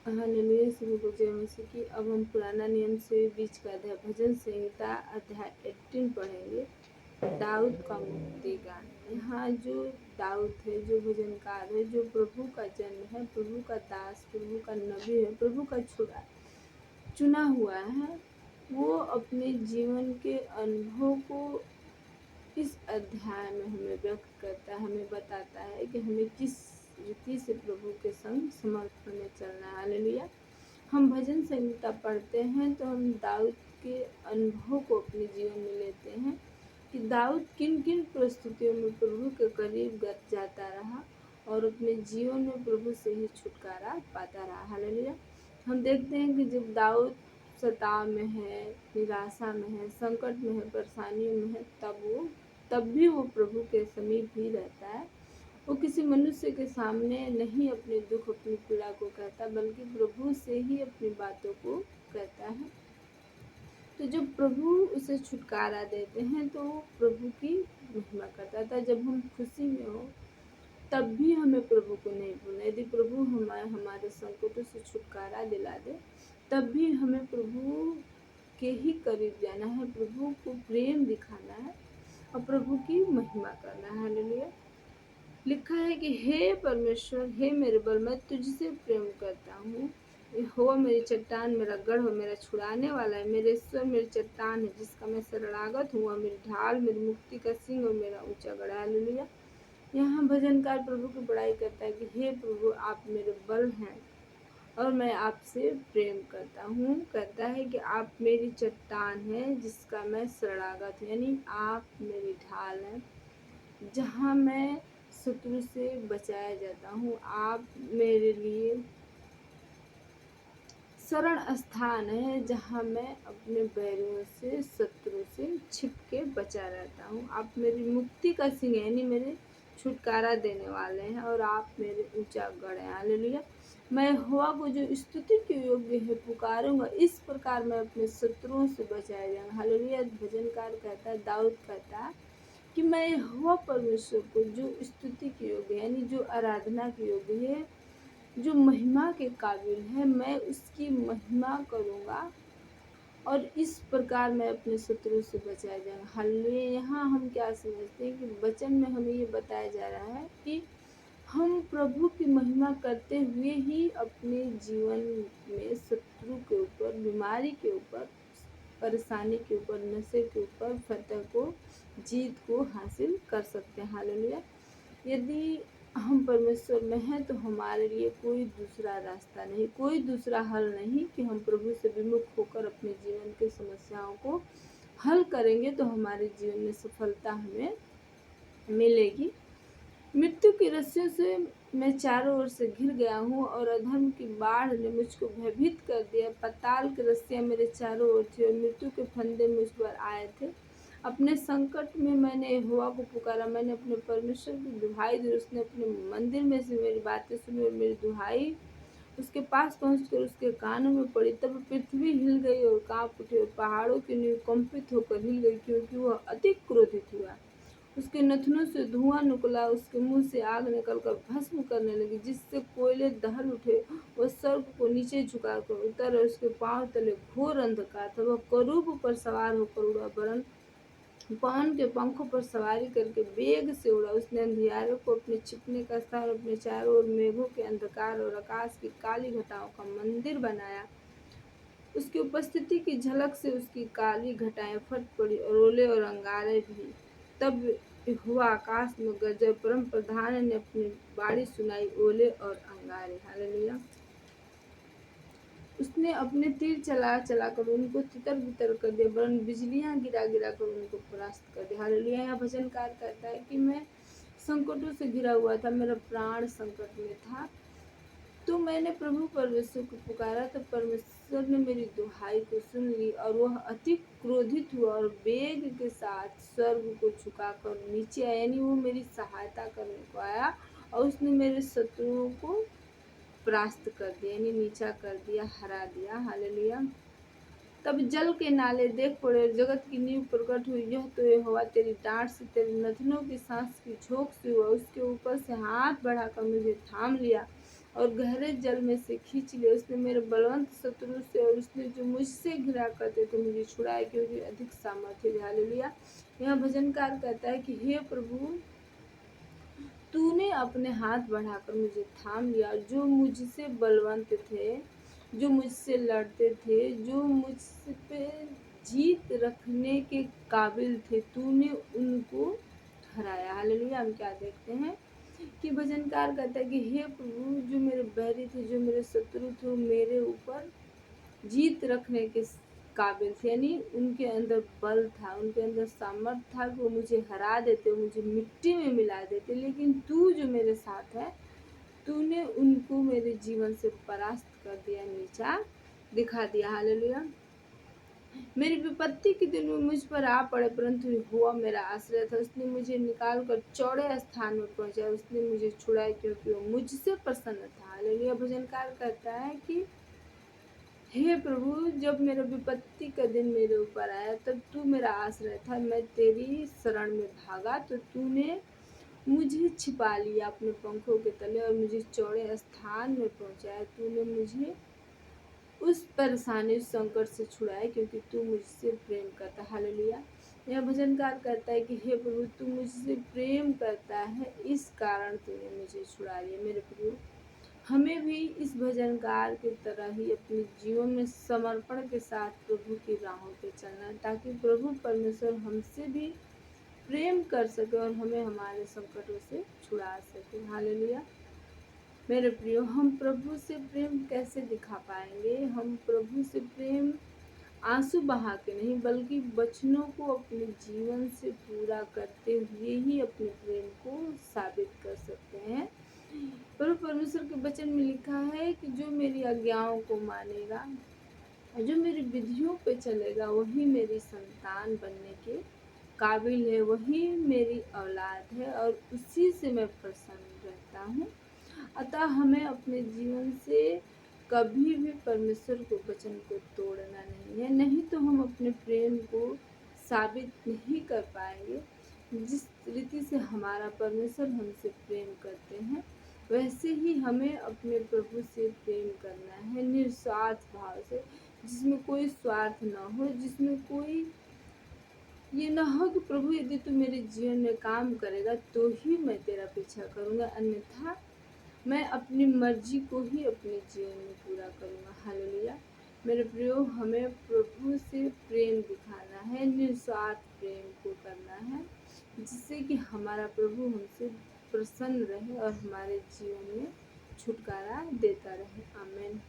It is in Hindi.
हालेलुया, सभी को जय मसीह की। अब हम पुराना नियम से बीच का अध्याय भजन संहिता अध्याय 18 पढ़ेंगे। दाऊद का मुक्ति गान। यहाँ जो दाऊद है, जो भजनकार है, जो प्रभु का जन है, प्रभु का दास, प्रभु का नबी है, प्रभु का चुना हुआ है, वो अपने जीवन के अनुभव को इस अध्याय में हमें व्यक्त करता है, हमें बताता है कि हमें किस रीति से प्रभु के संग समर्पण में चलना है। हालेलुया। हम भजन संहिता पढ़ते हैं तो हम दाऊद के अनुभव को अपने जीवन में लेते हैं कि दाऊद किन किन परिस्थितियों में प्रभु के करीब जाता रहा और अपने जीवन में प्रभु से ही छुटकारा पाता रहा। हालेलुया। हम देखते हैं कि जब दाऊद सताव में है, निराशा में है, संकट में है, परेशानियों में है, तब भी वो प्रभु के समीप ही रहता है। वो किसी मनुष्य के सामने नहीं अपने दुख, अपनी पीड़ा को कहता, बल्कि प्रभु से ही अपनी बातों को कहता है। तो जब प्रभु उसे छुटकारा देते हैं तो वो प्रभु की महिमा करता था। जब हम खुशी में हो तब भी हमें प्रभु को नहीं भूलना। यदि प्रभु हमारे संकटों से छुटकारा दिला दे, तब भी हमें प्रभु के ही करीब जाना है, प्रभु को प्रेम दिखाना है और प्रभु की महिमा करना है। हालेलुया। लिखा है कि हे परमेश्वर, हे मेरे बल, मैं तुझसे प्रेम करता हूँ। हो मेरी चट्टान, मेरा गढ़ हो, मेरा छुड़ाने वाला है, मेरे ईश्वर मेरी चट्टान है जिसका मैं शरणागत हुआ, मेरी ढाल, मेरी मुक्ति का सिंह और मेरा ऊंचा गढ़। हालेलुया। यहाँ भजनकार प्रभु की बड़ाई करता है कि हे प्रभु, आप मेरे बल हैं और मैं आपसे प्रेम करता हूँ। कहता है कि आप मेरी चट्टान है जिसका मैं शरणागत हूँ, यानी आप मेरी ढाल हैं जहाँ मैं शत्रु से बचाया जाता हूँ। आप मेरे लिए शरण स्थान है जहाँ मैं अपने बैरियों से, शत्रु से छिप के बचा रहता हूँ। आप मेरी मुक्ति का सिंह यानी मेरे छुटकारा देने वाले हैं और आप मेरे ऊंचा गढ़ हैं। हालेलुया। मैं यहोवा को जो स्तुति के योग्य है पुकारूंगा, इस प्रकार मैं अपने शत्रुओं से बचाया जाऊंगा। हालेलुया। भजनकार कहता है, दाऊद कहता है कि मैं यहोवा परमेश्वर को जो स्तुति के योग्य है, यानी जो आराधना के योग्य है, जो महिमा के काबिल है, मैं उसकी महिमा करूँगा और इस प्रकार मैं अपने शत्रु से बचाया जाऊँगा। हालेलुया। यहाँ हम क्या समझते हैं कि वचन में हमें ये बताया जा रहा है कि हम प्रभु की महिमा करते हुए ही अपने जीवन में शत्रु के ऊपर, बीमारी के ऊपर, परेशानी के ऊपर, नशे के ऊपर फतह को, जीत को हासिल कर सकते हैं। हालेलुया। यदि हम परमेश्वर में हैं तो हमारे लिए कोई दूसरा रास्ता नहीं, कोई दूसरा हल नहीं कि हम प्रभु से विमुख होकर अपने जीवन की समस्याओं को हल करेंगे तो हमारे जीवन में सफलता हमें मिलेगी। मृत्यु की रस्सियों से मैं चारों ओर से घिर गया हूँ और अधर्म की बाढ़ ने मुझको भयभीत कर दिया। पाताल की रस्सियाँ मेरे चारों ओर थी और मृत्यु के फंदे मुझ पर आए थे। अपने संकट में मैंने यहोवा को पुकारा, मैंने अपने परमेश्वर की दुहाई दी। उसने अपने मंदिर में से मेरी बातें सुनी और मेरी दुहाई उसके पास पहुंचकर उसके कानों में पड़ी। तब पृथ्वी हिल गई और कांप उठी और पहाड़ों की नींव कंपित होकर हिल गई, क्योंकि वह अति क्रोधित हुआ। उसके नथनों से धुआं निकला, उसके मुंह से आग निकलकर भस्म करने लगी, जिससे कोयले दहल उठे। वह स्वर्ग को नीचे झुकाकर उतर और उसके पांव तले घोर अंधकार था। वह करूब पर सवार होकर उड़ा, वरन पवन के पंखों पर सवारी करके वेग से उड़ा। उसने अंधियारे को अपने छिपने का स्थान, अपने चारों ओर मेघों के अंधकार और आकाश की काली घटाओं का मंदिर बनाया। उसकी उपस्थिति की झलक से उसकी काली घटाएं फट पड़ी और ओले और अंगारे भी। तब यहोवा आकाश में गरजा, परम प्रधान ने अपनी बाड़ी सुनाई, ओले और अंगारे। हालेलुया। उसने अपने तीर चला चला कर उनको तितर बितर कर दिया, वरन बिजलियां गिरा गिरा कर उनको परास्त कर दिया। हालेलुया। यहाँ भजनकार कहता है कि मैं संकटों से घिरा हुआ था, मेरा प्राण संकट में था, तो मैंने प्रभु परमेश्वर को पुकारा, तो परमेश्वर ने मेरी दुहाई को सुन ली और वह अति क्रोधित हुआ और वेग के साथ स्वर्ग को झुकाकर नीचे आया, यानी वो मेरी सहायता करने को आया और उसने मेरे शत्रुओं को परास्त कर दिया, यानी नीचा कर दिया, हरा दिया। हालेलुया। तब जल के नाले देख पड़े और जगत की नींव प्रकट हुई। यह तो यहोवा तेरी डांट से, तेरी नथनों की सांस की झोंक से हुआ। उसके ऊपर से हाथ बढ़ाकर मुझे थाम लिया और गहरे जल में से खींच लिया। उसने मेरे बलवंत शत्रु से और उसने जो मुझसे घृणा करते थे मुझे छुड़ाया, क्योंकि अधिक सामर्थ्य है। हालेलुया। यहाँ भजनकार कहता है कि हे प्रभु, तूने अपने हाथ बढ़ाकर मुझे थाम लिया। जो मुझसे बलवंत थे, जो मुझसे लड़ते थे, जो मुझ पे जीत रखने के काबिल थे, तूने उनको हराया। हालेलुया। हम क्या देखते हैं कि भजनकार कहता है कि हे प्रभु, जो मेरे बैरी थे, जो मेरे शत्रु थे, वो मेरे ऊपर जीत रखने के काबिल थे। यानी उनके अंदर बल था, उनके अंदर सामर्थ्य था कि वो मुझे हरा देते, मुझे मिट्टी में मिला देते। लेकिन तू जो मेरे साथ है, तूने उनको मेरे जीवन से परास्त कर दिया, नीचा दिखा दिया। हालेलुया। मेरी विपत्ति के दिन में मुझ पर आ पड़े, परंतु यहोवा मेरा आश्रय था। उसने मुझे निकाल कर चौड़े स्थान में पहुंचाया, उसने मुझे छुड़ाया, क्योंकि वो मुझसे प्रसन्न था। हालेलुया। भजनकार कहता है कि हे प्रभु, जब मेरा विपत्ति का दिन मेरे ऊपर आया, तब तू मेरा आश्रय था। मैं तेरी शरण में भागा तो तूने मुझे छिपा लिया अपने पंखों के तले और मुझे चौड़े स्थान में पहुंचाया। तूने मुझे उस परेशानी, उस संकट से छुड़ाया, क्योंकि तू मुझसे प्रेम करता। हालेलुया। यह भजनकार कहता है कि हे प्रभु, तू मुझसे प्रेम करता है, इस कारण तूने मुझे छुड़ा लिया। मेरे प्रभु, हमें भी इस भजनकार की तरह ही अपने जीवन में समर्पण के साथ प्रभु की राहों पे चलना है, ताकि प्रभु परमेश्वर हमसे भी प्रेम कर सके और हमें हमारे संकटों से छुड़ा सके। हालेलुया। मेरे प्रियो, हम प्रभु से प्रेम कैसे दिखा पाएंगे? हम प्रभु से प्रेम आंसू बहा के नहीं, बल्कि वचनों को अपने जीवन से पूरा करते हुए ही अपने प्रेम को साबित कर सकते हैं। प्रभु परमेश्वर के वचन में लिखा है कि जो मेरी आज्ञाओं को मानेगा, जो मेरी विधियों पे चलेगा, वही मेरी संतान बनने के काबिल है, वही मेरी औलाद है और उसी से मैं प्रसन्न रहता हूँ। अतः हमें अपने जीवन से कभी भी परमेश्वर के वचन को तोड़ना नहीं है, नहीं तो हम अपने प्रेम को साबित नहीं कर पाएंगे। जिस रीति से हमारा परमेश्वर हमसे प्रेम करते हैं, वैसे ही हमें अपने प्रभु से प्रेम करना है, निस्वार्थ भाव से, जिसमें कोई स्वार्थ ना हो, जिसमें कोई ये ना हो कि प्रभु यदि तू मेरे जीवन में काम करेगा तो ही मैं तेरा पीछा करूँगा, अन्यथा मैं अपनी मर्जी को ही अपने जीवन में पूरा करूँगा। हालेलुया। मेरे प्रियो, हमें प्रभु से प्रेम दिखाना है, निस्वार्थ प्रेम को करना है, जिससे कि हमारा प्रभु हमसे प्रसन्न रहे और हमारे जीवन में छुटकारा देता रहे। आमीन।